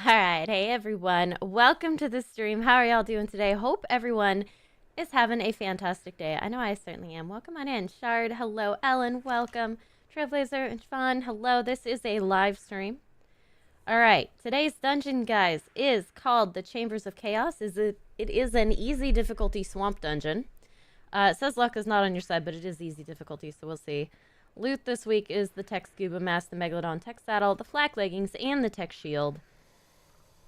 Alright, hey everyone. Welcome to the stream. How are y'all doing today? Hope everyone is having a fantastic day. I know I certainly am. Welcome on in. Shard, hello. Ellen, welcome. Trailblazer and Siobhan, hello. This is a live stream. Alright, today's dungeon, guys, is called the Chambers of Chaos. It is an easy difficulty swamp dungeon. It says luck is not on your side, but it is easy difficulty, so we'll see. Loot this week is the tech scuba mask, the megalodon tech saddle, the flak leggings, and the tech shield.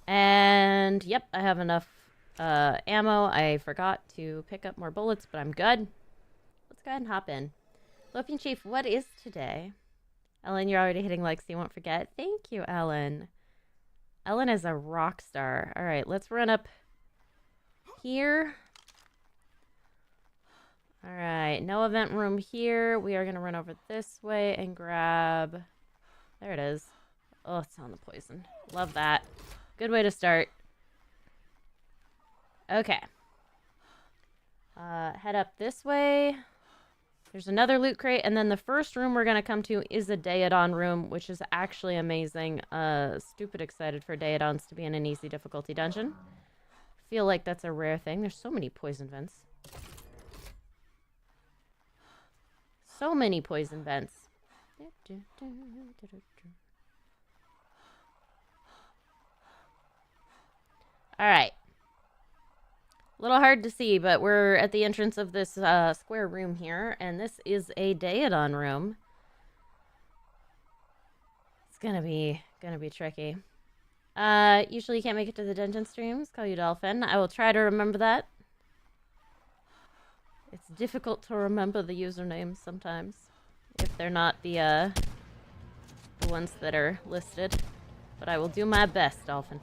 And, yep, I have enough ammo. I forgot to pick up more bullets, but I'm good. Let's go ahead and hop in. Lopian Chief, what is today? Ellen, you're already hitting like so you won't forget. Thank you, Ellen. Ellen is a rock star. All right, let's run up here. All right, no event room here. We are going to run over this way and grab... There it is. Oh, it's on the poison. Love that. Good way to start. Okay. Head up this way. There's another loot crate, and then the first room we're going to come to is a Daedon room, which is actually amazing. Stupid excited for Daedons to be in an easy difficulty dungeon. Feel like that's a rare thing. There's so many poison vents. So many poison vents. Alright. A little hard to see, but we're at the entrance of this square room here, and this is a Daedon room. It's gonna be tricky. Usually you can't make it to the dungeon streams. Call you Dolphin. I will try to remember that. It's difficult to remember the usernames sometimes, if they're not the ones that are listed. But I will do my best, Dolphin.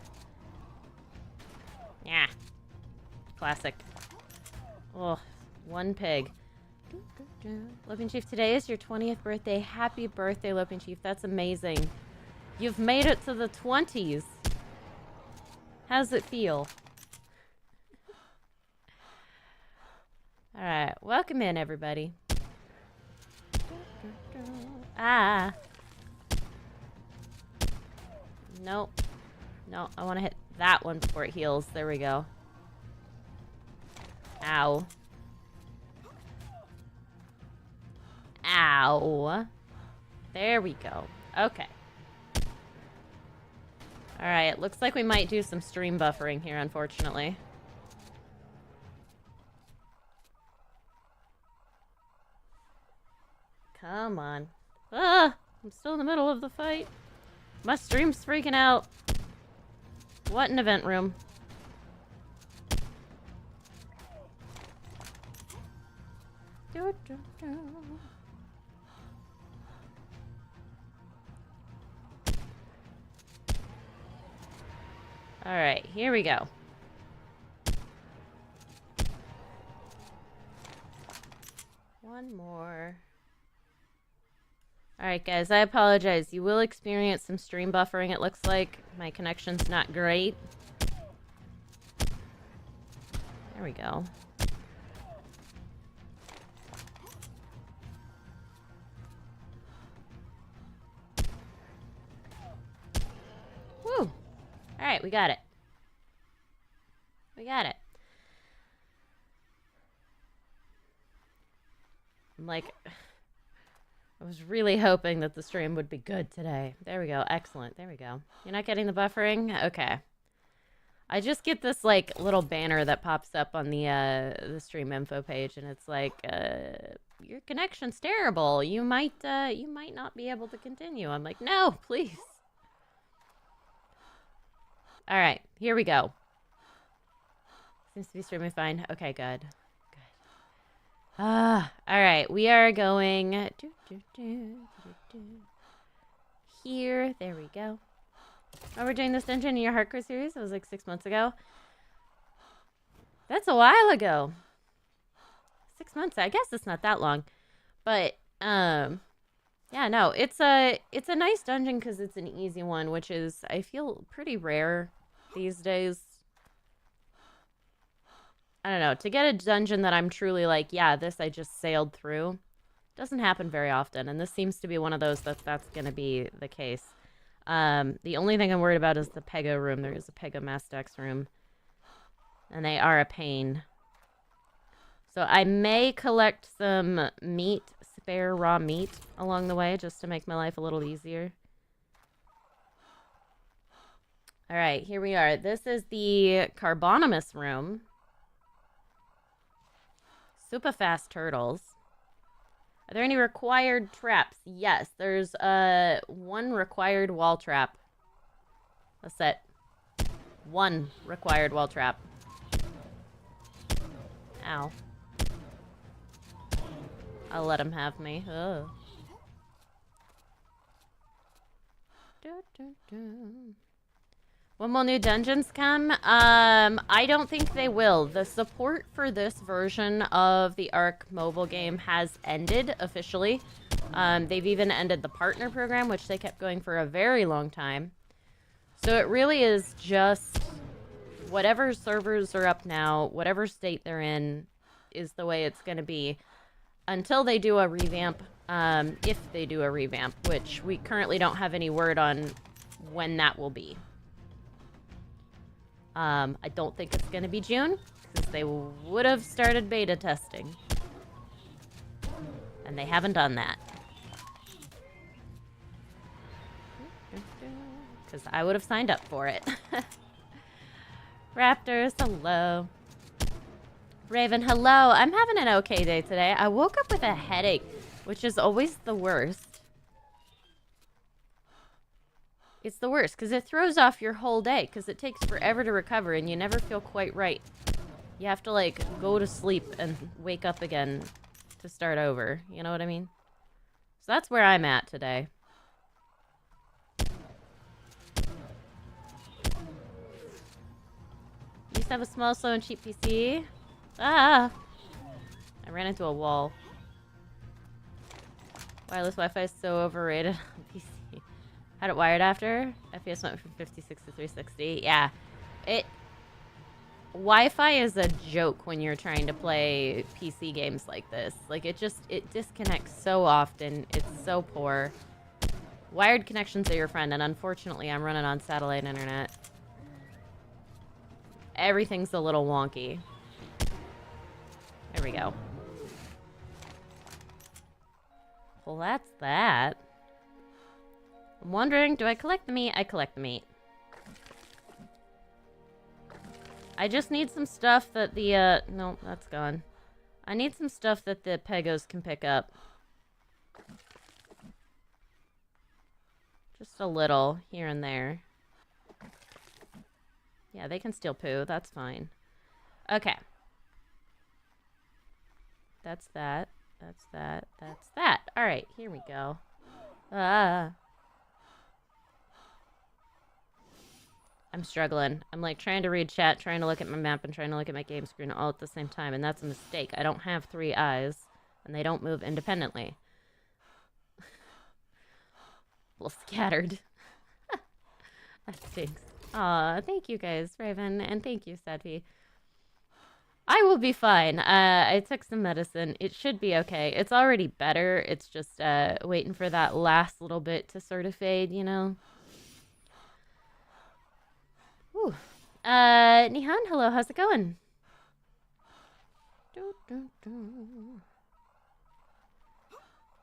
Yeah. Classic. Oh, one pig. Lopian Chief, today is your 20th birthday. Happy birthday, Lopian Chief. That's amazing. You've made it to the 20s. How's it feel? Alright, welcome in, everybody. Ah. Nope. No, I want to hit that one before it heals. There we go. Ow. Ow. There we go. Okay. Alright, looks like we might do some stream buffering here, unfortunately. Come on. Ah! I'm still in the middle of the fight. My stream's freaking out. What an event room. Alright, here we go. One more. Alright guys, I apologize. You will experience some stream buffering, it looks like. My connection's not great. There we go. Woo! Alright, we got it. We got it. I'm like... I was really hoping that the stream would be good today. There we go. Excellent. There we go. You're not getting the buffering? Okay. I just get this, like, little banner that pops up on the stream info page, and it's like, your connection's terrible. You might not be able to continue. I'm like, no, please. All right. Here we go. Seems to be streaming fine. Okay, good. All right, we are going here. There we go. Oh, we're doing this dungeon in your hardcore series? It was like 6 months ago. That's a while ago. 6 months. I guess it's not that long, but yeah, no, it's a nice dungeon because it's an easy one, which is I feel pretty rare these days. I don't know, to get a dungeon that I'm truly like, yeah, this I just sailed through, doesn't happen very often, and this seems to be one of those that's going to be the case. The only thing I'm worried about is the Pega room. There is a Pega Mastax room. And they are a pain. So I may collect some meat, spare raw meat along the way just to make my life a little easier. All right, here we are. This is the Carbonimus room. Super fast turtles. Are there any required traps? Yes, there's one required wall trap. That's it. One required wall trap. Ow. I'll let him have me. Ugh. When will new dungeons come? I don't think they will. The support for this version of the ARK mobile game has ended officially. They've even ended the partner program, which they kept going for a very long time. So it really is just whatever servers are up now, whatever state they're in, is the way it's going to be until they do a revamp, if they do a revamp, which we currently don't have any word on when that will be. I don't think it's going to be June, since they would have started beta testing. And they haven't done that. Because I would have signed up for it. Raptors, hello. Raven, hello. I'm having an okay day today. I woke up with a headache, which is always the worst. It's the worst, because it throws off your whole day, because it takes forever to recover, and you never feel quite right. You have to, like, go to sleep and wake up again to start over. You know what I mean? So that's where I'm at today. Used to have a small, slow, and cheap PC. Ah! I ran into a wall. Wireless Wi-Fi is so overrated on PC. Had it wired after. FPS went from 56 to 360. Yeah. Wi-Fi is a joke when you're trying to play PC games like this. Like, it disconnects so often. It's so poor. Wired connections are your friend, and unfortunately, I'm running on satellite internet. Everything's a little wonky. There we go. Well, that's that. I'm wondering, do I collect the meat? I collect the meat. I just need some stuff that the, no, that's gone. I need some stuff that the Pegos can pick up. Just a little, here and there. Yeah, they can steal poo, that's fine. Okay. That's that. That's that. That's that. Alright, here we go. Ah. I'm struggling. I'm like trying to read chat, trying to look at my map, and trying to look at my game screen all at the same time, and that's a mistake. I don't have 3 eyes, and they don't move independently. A little scattered. That stinks. Aw, thank you guys, Raven, and thank you, Sadvi. I will be fine. I took some medicine. It should be okay. It's already better. It's just waiting for that last little bit to sort of fade, you know? Ooh. Nihan, hello. How's it going?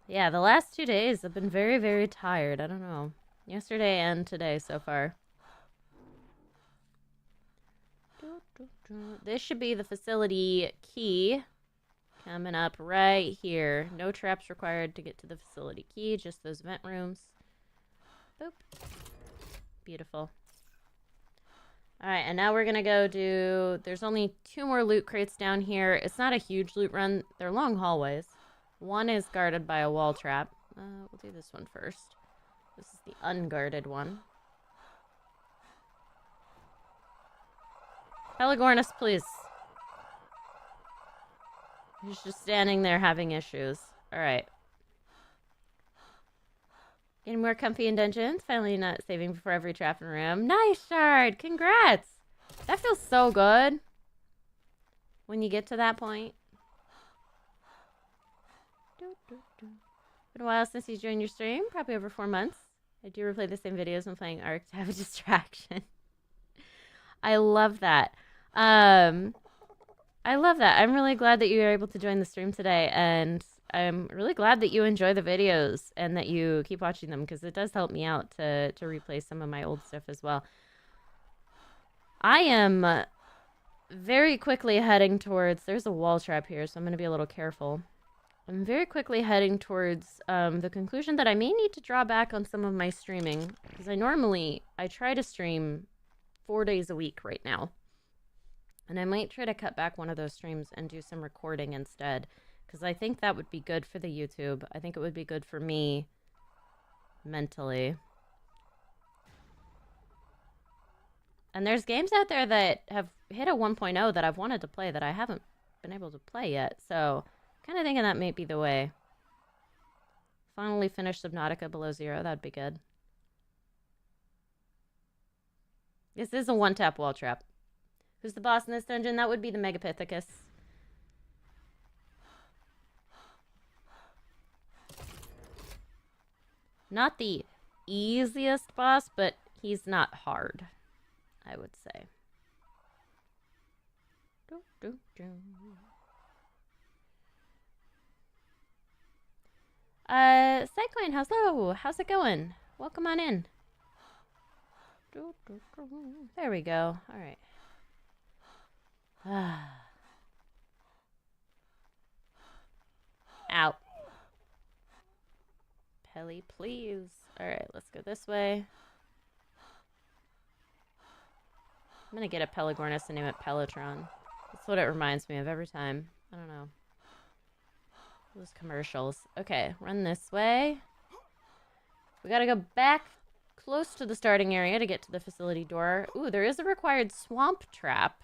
Yeah, the last 2 days I've been very, very tired. I don't know. Yesterday and today so far. This should be the facility key. Coming up right here. No traps required to get to the facility key. Just those vent rooms. Boop. Beautiful. Alright, and now we're going to go do... There's only 2 more loot crates down here. It's not a huge loot run. They're long hallways. One is guarded by a wall trap. We'll do this one first. This is the unguarded one. Pelagornis, please. He's just standing there having issues. Alright. Getting more comfy in dungeons. Finally not saving before every trap and room. Nice, Shard! Congrats! That feels so good. When you get to that point. Been a while since you joined your stream. Probably over 4 months. I do replay the same videos when playing ARK to have a distraction. I love that. I love that. I'm really glad that you were able to join the stream today, and I'm really glad that you enjoy the videos and that you keep watching them, because it does help me out to replay some of my old stuff as well. I am very quickly heading towards... There's a wall trap here, so I'm going to be a little careful. I'm very quickly heading towards the conclusion that I may need to draw back on some of my streaming, because I try to stream 4 days a week right now. And I might try to cut back one of those streams and do some recording instead, because I think that would be good for the YouTube. I think it would be good for me mentally. And there's games out there that have hit a 1.0 that I've wanted to play that I haven't been able to play yet, so kind of thinking that might be the way. Finally finish Subnautica Below Zero, that'd be good. This is a one-tap wall trap. Who's the boss in this dungeon? That would be the Megapithecus. Not the easiest boss, but he's not hard, I would say. Cyclone, how's it going? Welcome on in. There we go. All right. Out. Pelly, please. All right, let's go this way. I'm gonna get a Pelagornis and name it Pelotron. That's what it reminds me of every time. I don't know. Those commercials. Okay, run this way. We gotta go back close to the starting area to get to the facility door. Ooh, there is a required swamp trap.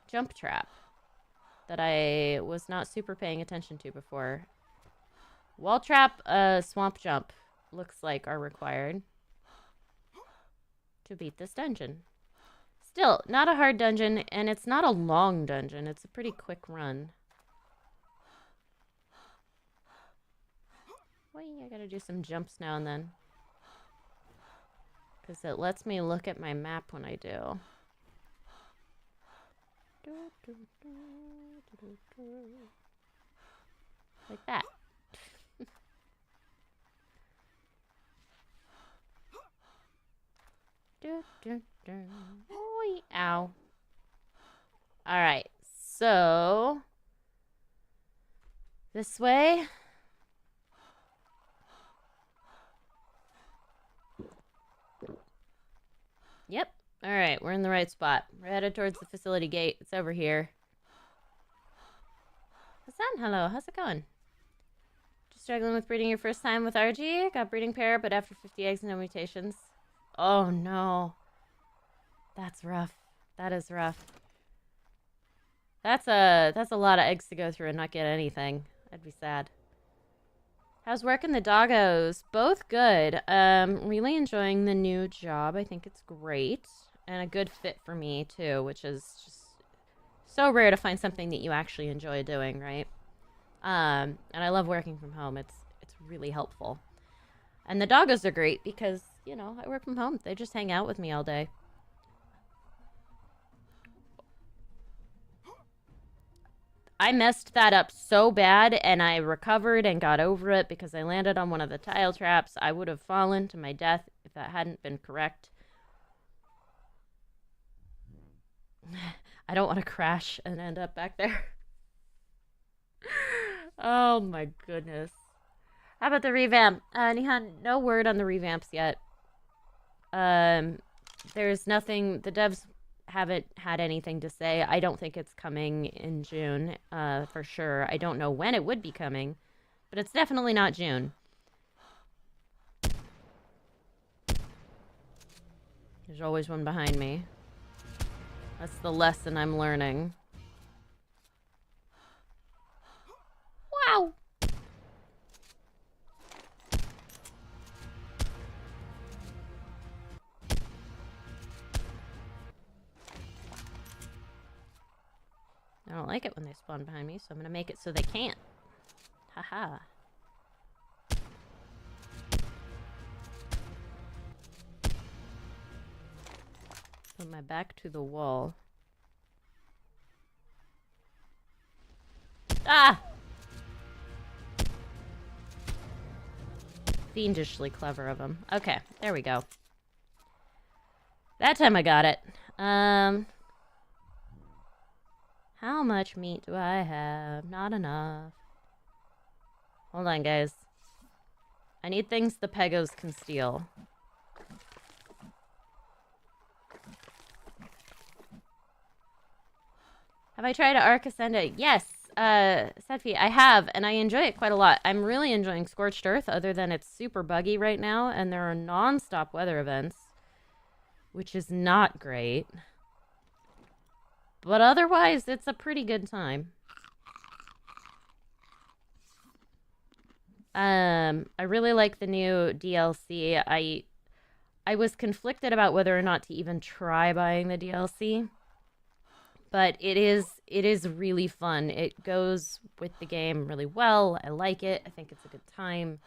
Jump trap. That I was not super paying attention to before. Wall trap, swamp jump looks like are required to beat this dungeon. Still, not a hard dungeon, and it's not a long dungeon. It's a pretty quick run. Wait, I gotta do some jumps now and then. Because it lets me look at my map when I do. Like that. Ow. Alright, so this way. Yep. Alright, we're in the right spot. We're headed towards the facility gate. It's over here. Hassan, hello. How's it going? Just struggling with breeding your first time with RG? Got breeding pair, but after 50 eggs, no mutations. Oh, no. That's rough. That is rough. That's a lot of eggs to go through and not get anything. I'd be sad. How's work and the doggos? Both good. Really enjoying the new job. I think it's great. And a good fit for me, too, which is just so rare to find something that you actually enjoy doing, right? And I love working from home. It's really helpful. And the doggos are great because, you know, I work from home. They just hang out with me all day. I messed that up so bad, and I recovered and got over it because I landed on one of the tile traps. I would have fallen to my death if that hadn't been correct. I don't want to crash and end up back there. Oh my goodness. How about the revamp? Nihan, no word on the revamps yet. There's nothing, the devs haven't had anything to say. I don't think it's coming in June, for sure. I don't know when it would be coming, but it's definitely not June. There's always one behind me. That's the lesson I'm learning. Wow! I don't like it when they spawn behind me, so I'm gonna make it so they can't. Haha. Put my back to the wall. Ah! Fiendishly clever of him. Okay, there we go. That time I got it. How much meat do I have? Not enough. Hold on, guys. I need things the Pegos can steal. Have I tried ARK Ascended? Yes, Sedfi, I have, and I enjoy it quite a lot. I'm really enjoying Scorched Earth, other than it's super buggy right now, and there are non-stop weather events, which is not great. But otherwise, it's a pretty good time. I really like the new DLC. I was conflicted about whether or not to even try buying the DLC. But it is really fun. It goes with the game really well. I like it. I think it's a good time.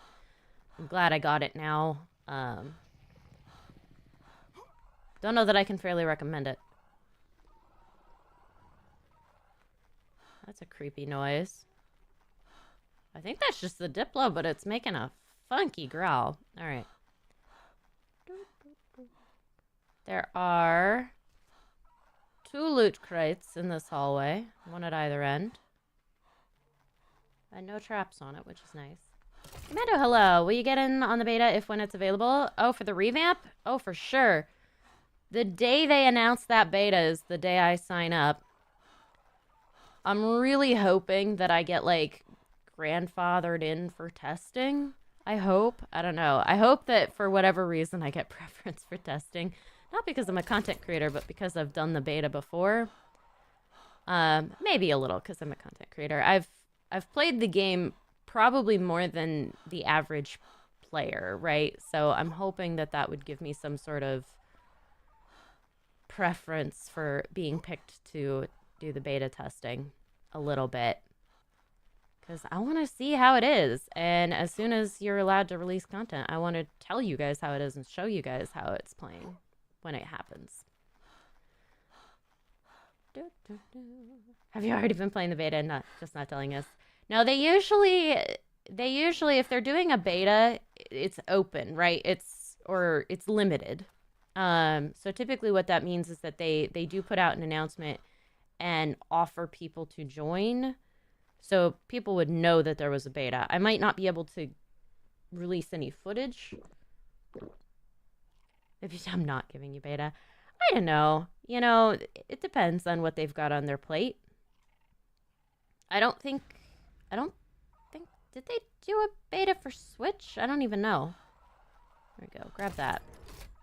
I'm glad I got it now. Don't know that I can fairly recommend it. That's a creepy noise. I think that's just the Diplo, but it's making a funky growl. All right. There are 2 loot crates in this hallway, one at either end. And no traps on it, which is nice. Amanda, hello. Will you get in on the beta when it's available? Oh, for the revamp? Oh, for sure. The day they announce that beta is the day I sign up. I'm really hoping that I get, like, grandfathered in for testing. I hope. I don't know. I hope that for whatever reason I get preference for testing. Not because I'm a content creator, but because I've done the beta before. Maybe a little because I'm a content creator. I've played the game probably more than the average player, right? So I'm hoping that that would give me some sort of preference for being picked to do the beta testing a little bit. Because I want to see how it is. And as soon as you're allowed to release content, I want to tell you guys how it is and show you guys how it's playing when it happens. Have you already been playing the beta and not telling us? No, they usually, if they're doing a beta, it's open, right? It's limited. So typically what that means is that they do put out an announcement and offer people to join. So people would know that there was a beta. I might not be able to release any footage if I'm not giving you beta. I don't know. You know, it depends on what they've got on their plate. I don't think, did they do a beta for Switch? I don't even know. There we go. Grab that.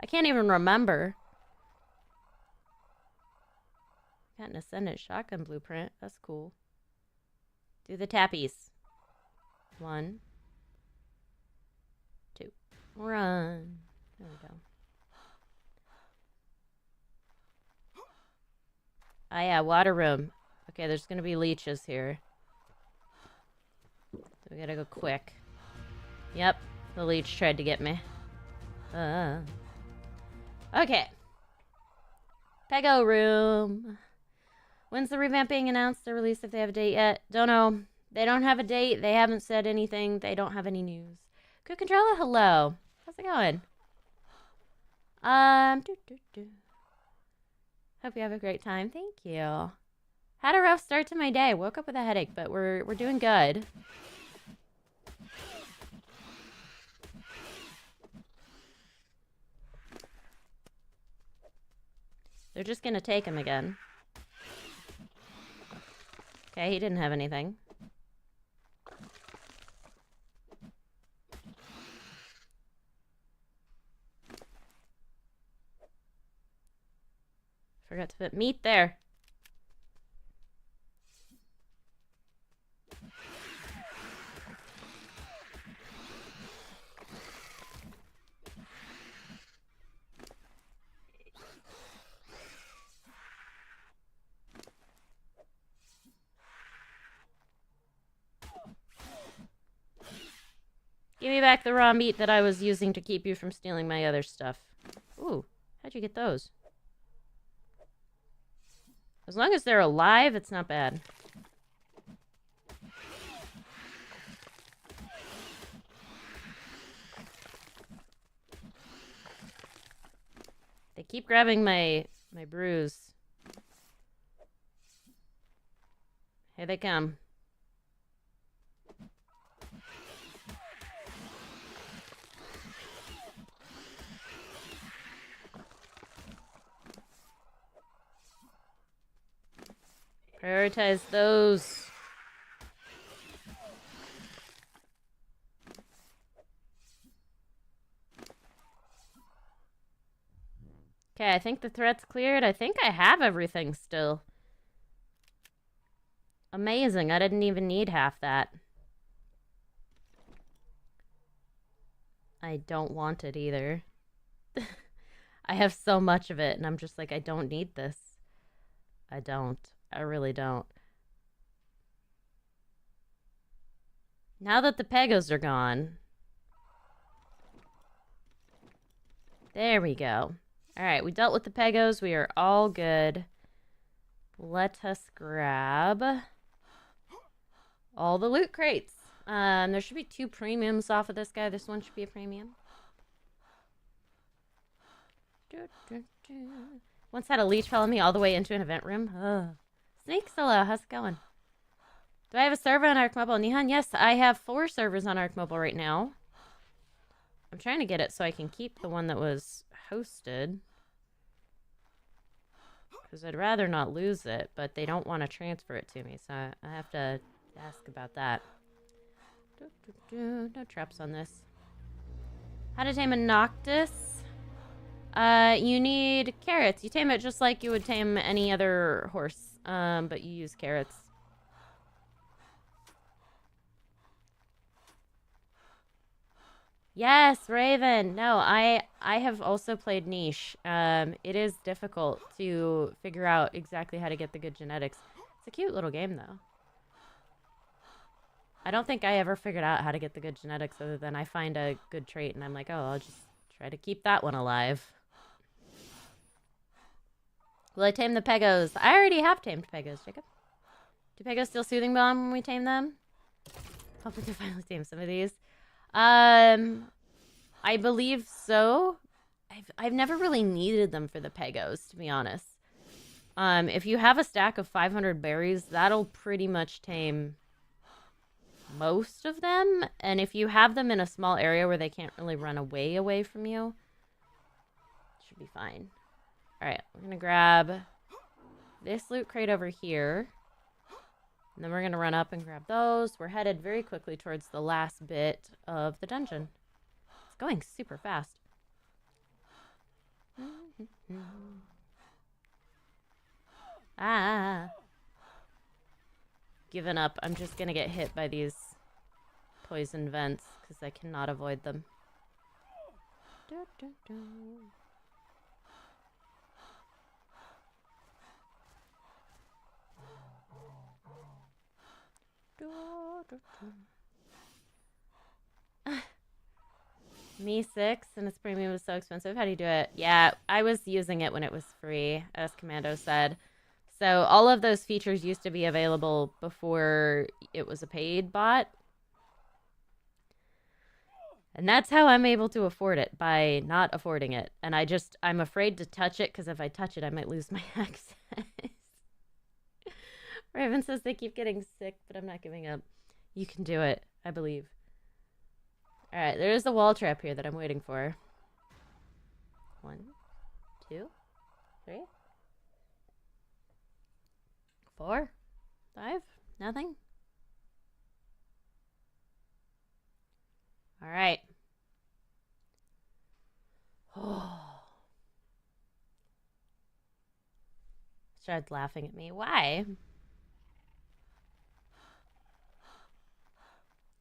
I can't even remember. Got an Ascendant shotgun blueprint. That's cool. Do the tappies. 1, 2. Run. There we go. Oh yeah, water room. Okay, there's gonna be leeches here. So we gotta go quick. Yep, the leech tried to get me. Okay. Pego room. When's the revamp being announced or released, if they have a date yet? Don't know. They don't have a date. They haven't said anything. They don't have any news. Good controller, hello. How's it going? Hope you have a great time. Thank you. Had a rough start to my day. Woke up with a headache, but we're doing good. They're just gonna take him again. Okay, he didn't have anything. Forgot to put meat there. Give me back the raw meat that I was using to keep you from stealing my other stuff. Ooh, how'd you get those? As long as they're alive, it's not bad. They keep grabbing my brews. Here they come. Prioritize those. Okay, I think the threat's cleared. I think I have everything still. Amazing. I didn't even need half that. I don't want it either. I have so much of it, and I'm just like, I don't need this. I don't. I really don't. Now that the Pegos are gone. There we go. Alright, we dealt with the Pegos. We are all good. Let us grab all the loot crates. There should be 2 premiums off of this guy. This one should be a premium. Once had a leech follow me all the way into an event room. Ugh. Snake Solo, how's it going? Do I have a server on ARK Mobile? Nihan, yes, I have 4 servers on ARK Mobile right now. I'm trying to get it so I can keep the one that was hosted. Because I'd rather not lose it, but they don't want to transfer it to me, so I have to ask about that. No traps on this. How to tame a Noctis? You need carrots. You tame it just like you would tame any other horse, but you use carrots. Yes, Raven. No, I have also played Niche. It is difficult to figure out exactly how to get the good genetics. It's a cute little game, though. I don't think I ever figured out how to get the good genetics other than I find a good trait and I'm like, oh, I'll just try to keep that one alive. Will I tame the Pegos? I already have tamed Pegos, Jacob. Do Pegos steal Soothing Balm when we tame them? Hoping to finally tame some of these. I believe so. I've never really needed them for the Pegos, to be honest. If you have a stack of 500 berries, that'll pretty much tame most of them. And if you have them in a small area where they can't really run away from you, it should be fine. All right, we're gonna grab this loot crate over here. And then we're going to run up and grab those. We're headed very quickly towards the last bit of the dungeon. It's going super fast. Ah. Given up. I'm just going to get hit by these poison vents because I cannot avoid them. Me 6 and its premium was so expensive. How do you do it? Yeah, I was using it when it was free, as Commando said. So all of those features used to be available before it was a paid bot. And that's how I'm able to afford it, by not affording it. And I'm afraid to touch it because if I touch it, I might lose my access. Raven says they keep getting sick, but I'm not giving up. You can do it, I believe. Alright, there is a wall trap here that I'm waiting for. 1, 2, 3, 4, 5, nothing. Alright. Oh. Started laughing at me. Why?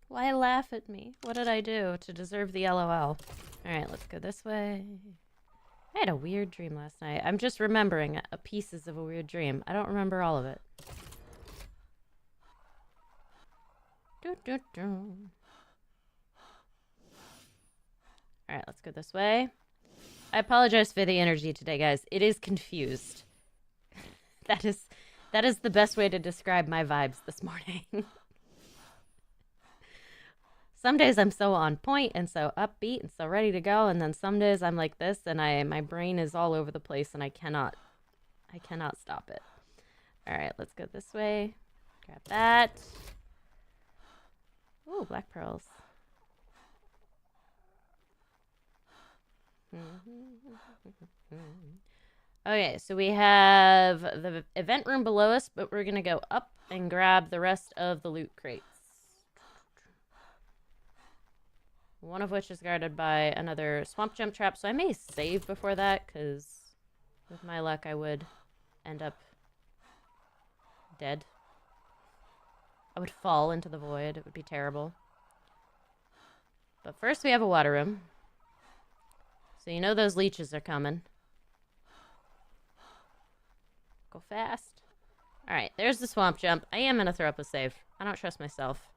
Why laugh at me? What did I do to deserve the LOL? Alright, let's go this way. I had a weird dream last night. I'm just remembering pieces of a weird dream. I don't remember all of it. Alright, let's go this way. I apologize for the energy today, guys. It is confused. That is the best way to describe my vibes this morning. Some days I'm so on point and so upbeat and so ready to go, and then some days I'm like this and my brain is all over the place and I cannot stop it. All right, let's go this way. Grab that. Ooh, black pearls. Okay, so we have the event room below us, but we're going to go up and grab the rest of the loot crates. One of which is guarded by another swamp jump trap, so I may save before that, because with my luck I would end up dead. I would fall into the void. It would be terrible. But first we have a water room. So you know those leeches are coming. Go fast. Alright, there's the swamp jump. I am going to throw up a save. I don't trust myself.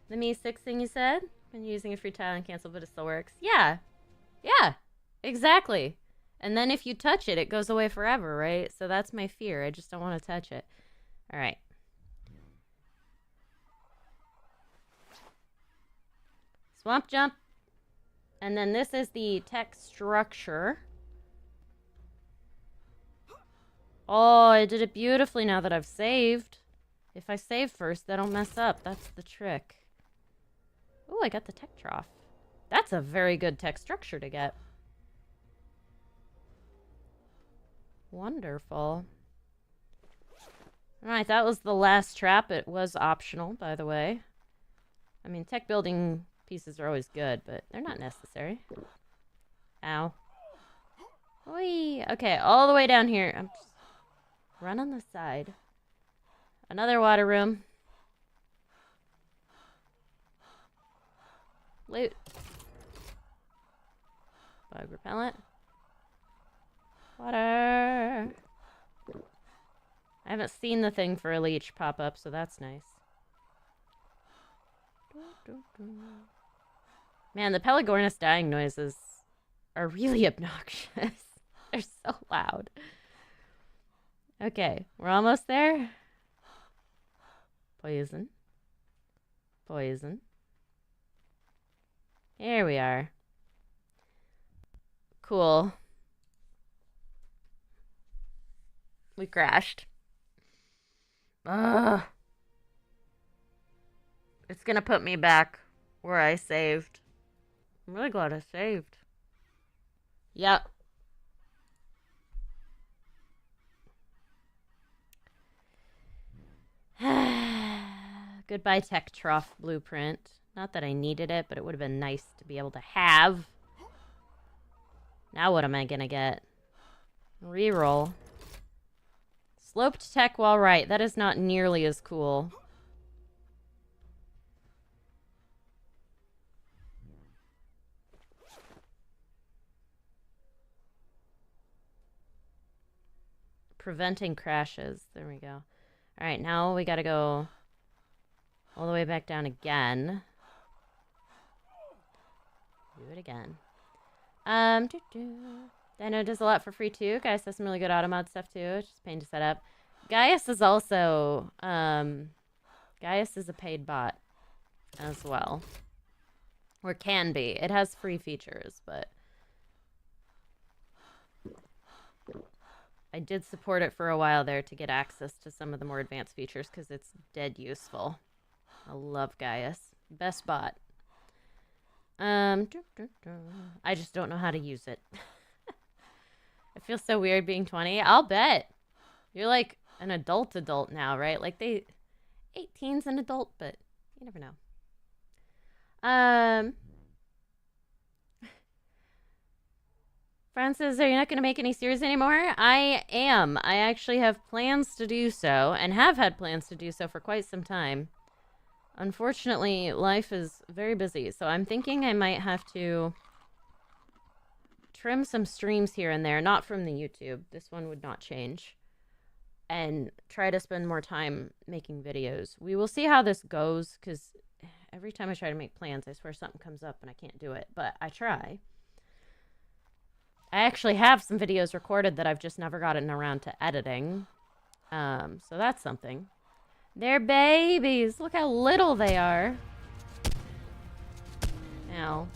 The Me 6 thing you said? Been using a free tile and cancel, but it still works. Yeah. Yeah. Exactly. And then if you touch it, it goes away forever, right? So that's my fear. I just don't want to touch it. All right. Swamp jump. And then this is the tech structure. Oh, I did it beautifully now that I've saved. If I save first, I don't mess up. That's the trick. Oh, I got the tech trough. That's a very good tech structure to get. Wonderful. Alright, that was the last trap. It was optional, by the way. I mean, tech building pieces are always good, but they're not necessary. Ow. Whee! Okay, all the way down here. I'm just run on the side. Another water room. Loot. Bug repellent. Water. I haven't seen the thing for a leech pop up, so that's nice. Man, the Pelagornis dying noises are really obnoxious. They're so loud. Okay, we're almost there. Poison. Poison. Here we are. Cool. We crashed. Ugh. It's gonna put me back where I saved. I'm really glad I saved. Yep. Goodbye tech trough blueprint. Not that I needed it, but it would have been nice to be able to have. Now what am I gonna get? Reroll. Sloped tech while right. That is not nearly as cool. Preventing crashes. There we go. Alright, now we gotta go all the way back down again. Do it again. Dino does a lot for free too. Gaius has some really good auto mod stuff too. It's just a pain to set up. Gaius is also Gaius is a paid bot as well. Or can be. It has free features, but I did support it for a while there to get access to some of the more advanced features because it's dead useful. I love Gaius. Best bot. I just don't know how to use it. It feels so weird being 20. I'll bet. You're like an adult now, right? Like 18's an adult, but you never know. Francis, are you not going to make any series anymore? I am. I actually have plans to do so, and have had plans to do so for quite some time. Unfortunately, life is very busy, so I'm thinking I might have to trim some streams here and there, not from the YouTube. This one would not change. And try to spend more time making videos. We will see how this goes, because Every time I try to make plans, I swear something comes up and I can't do it, but I try. I actually have some videos recorded that I've just never gotten around to editing. So that's something. They're babies. Look how little they are. Ow.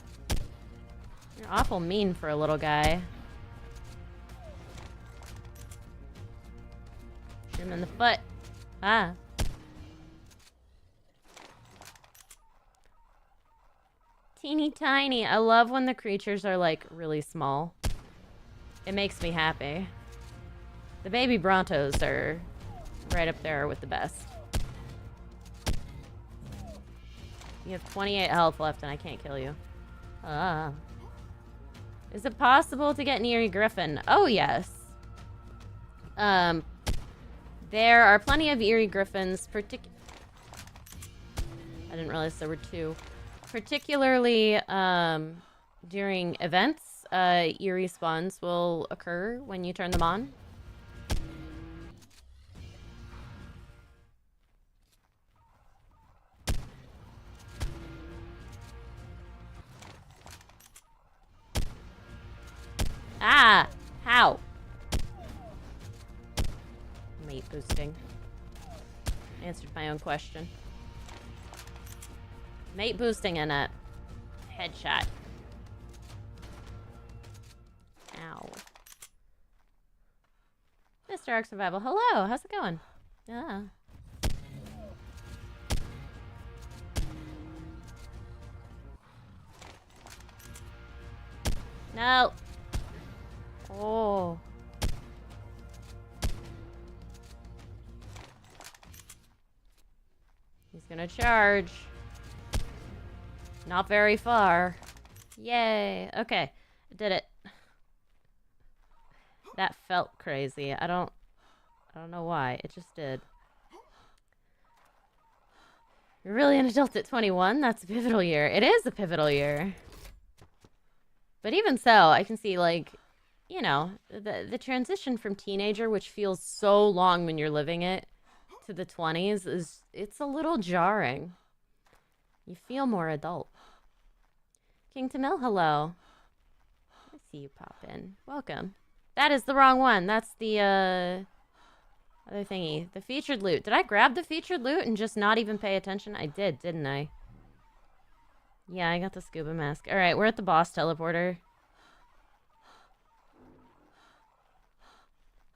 You're awful mean for a little guy. Shoot him in the foot. Ah. Teeny tiny. I love when the creatures are like really small. It makes me happy. The baby Brontos are right up there with the best. You have 28 health left and I can't kill you. Ah. Is it possible to get an Eerie Griffin? Oh, yes. There are plenty of Eerie Griffins, I didn't realize there were two. Particularly, during events, Eerie spawns will occur when you turn them on. Ah! How? Mate boosting. Answered my own question. Mate boosting and a headshot. Ow. Mr. ARK Survival, hello! How's it going? Ah. No! Oh. He's gonna charge. Not very far. Yay. Okay. I did it. That felt crazy. I don't know why. It just did. You're really an adult at 21? That's a pivotal year. It is a pivotal year. But even so, I can see, like, you know, the transition from teenager, which feels so long when you're living it, to the 20s, it's a little jarring. You feel more adult. King Tamil, hello. I see you pop in. Welcome. That is the wrong one. That's the, other thingy. The featured loot. Did I grab the featured loot and just not even pay attention? I did, didn't I? Yeah, I got the scuba mask. Alright, we're at the boss teleporter.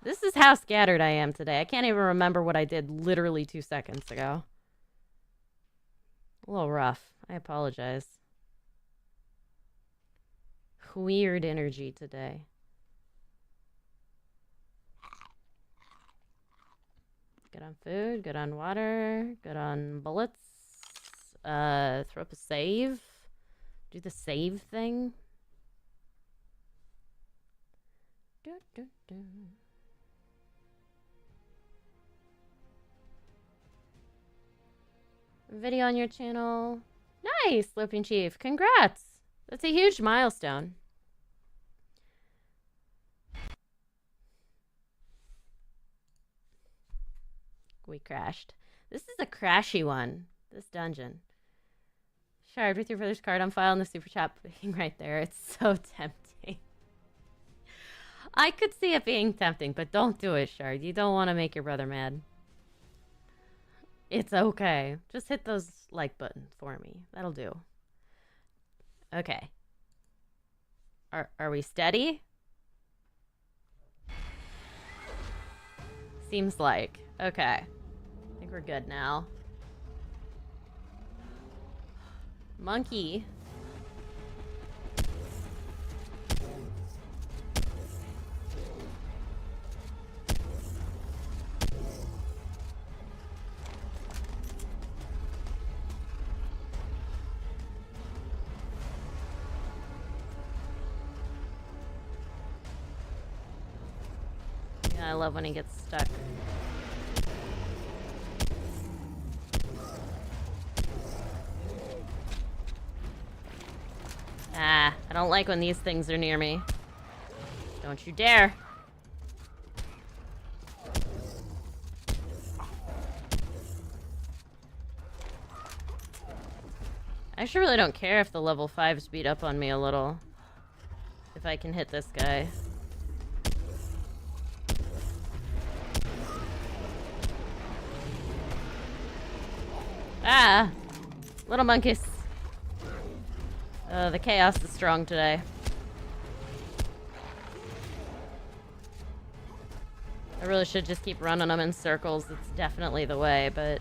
This is how scattered I am today. I can't even remember what I did literally 2 seconds ago. A little rough. I apologize. Weird energy today. Good on food, good on water, good on bullets. Throw up a save. Do the save thing. Video on your channel. Nice, Sloping Chief. Congrats. That's a huge milestone. We crashed. This is a crashy one. This dungeon. Shard, with your brother's card on file in the super chat being right there. It's so tempting. I could see it being tempting, but don't do it, Shard. You don't want to make your brother mad. It's okay. Just hit those like buttons for me. That'll do. Okay. Are we steady? Seems like. Okay. I think we're good now. Monkey. Yeah, I love when he gets stuck. Ah, I don't like when these things are near me. Don't you dare. I actually really don't care if the level 5s beat up on me a little. If I can hit this guy. Ah! Little monkeys. The chaos is strong today. I really should just keep running them in circles. It's definitely the way, but...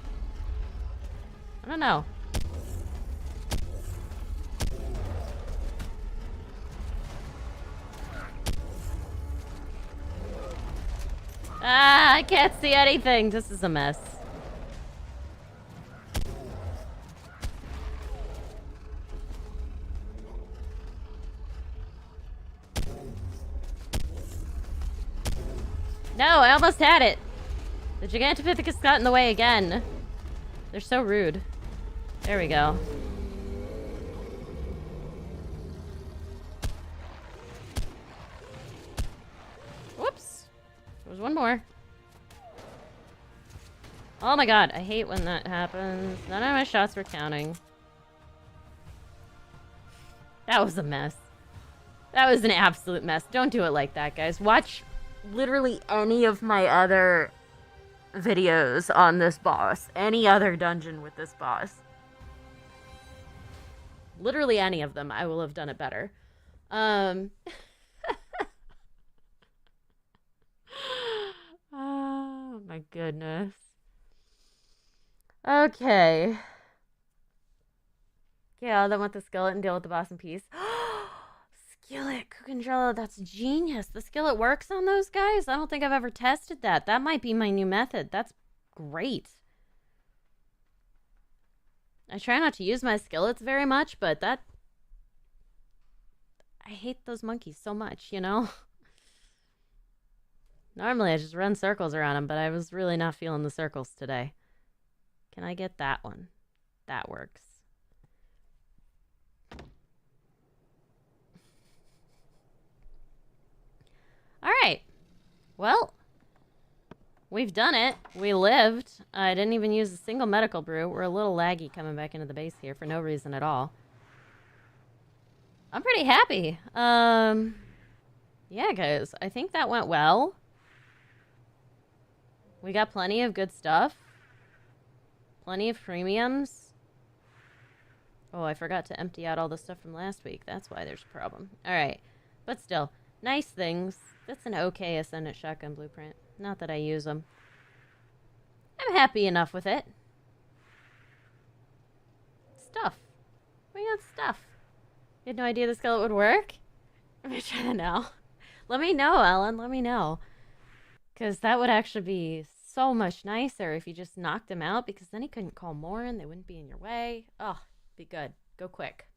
I don't know. Ah, I can't see anything. This is a mess. No, I almost had it. The Gigantopithecus got in the way again. They're so rude. There we go. Whoops. There was one more. Oh my god, I hate when that happens. None of my shots were counting. That was a mess. That was an absolute mess. Don't do it like that, guys. Watch literally any of my other videos on this boss. Any other dungeon with this boss. Literally any of them. I will have done it better. Oh my goodness. Okay. Yeah, I'll then with the skeleton deal with the boss in peace. Skillet, Kukandrala, that's genius. The skillet works on those guys? I don't think I've ever tested that. That might be my new method. That's great. I try not to use my skillets very much, but that... I hate those monkeys so much, you know? Normally I just run circles around them, but I was really not feeling the circles today. Can I get that one? That works. Alright. Well, we've done it. We lived. I didn't even use a single medical brew. We're a little laggy coming back into the base here for no reason at all. I'm pretty happy. Yeah, guys. I think that went well. We got plenty of good stuff. Plenty of premiums. Oh, I forgot to empty out all the stuff from last week. That's why there's a problem. Alright. But still, nice things. That's an okay Ascendant Shotgun blueprint. Not that I use them. I'm happy enough with it. Stuff. We got stuff. You had no idea the skeleton would work? I'm gonna try that now. Let me know, Ellen. Let me know. Because that would actually be so much nicer if you just knocked him out, because then he couldn't call more and they wouldn't be in your way. Oh, be good. Go quick.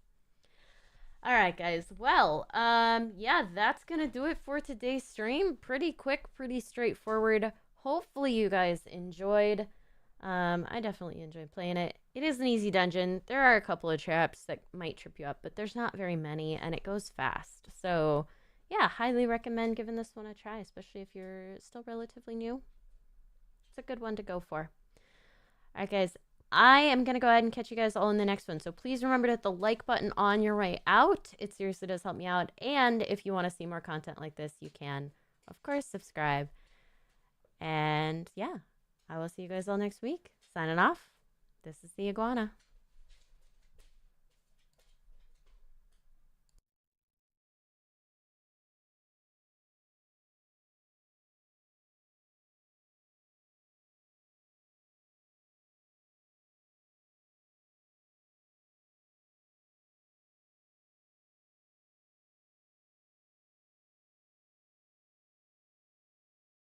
All right, guys. Well, yeah, that's going to do it for today's stream. Pretty quick, pretty straightforward. Hopefully you guys enjoyed. I definitely enjoyed playing it. It is an easy dungeon. There are a couple of traps that might trip you up, but there's not very many, and it goes fast. So, yeah, highly recommend giving this one a try, especially if you're still relatively new. It's a good one to go for. All right, guys. I am going to go ahead and catch you guys all in the next one. So please remember to hit the like button on your way out. It seriously does help me out. And if you want to see more content like this, you can, of course, subscribe. And yeah, I will see you guys all next week. Signing off. This is the Iguana.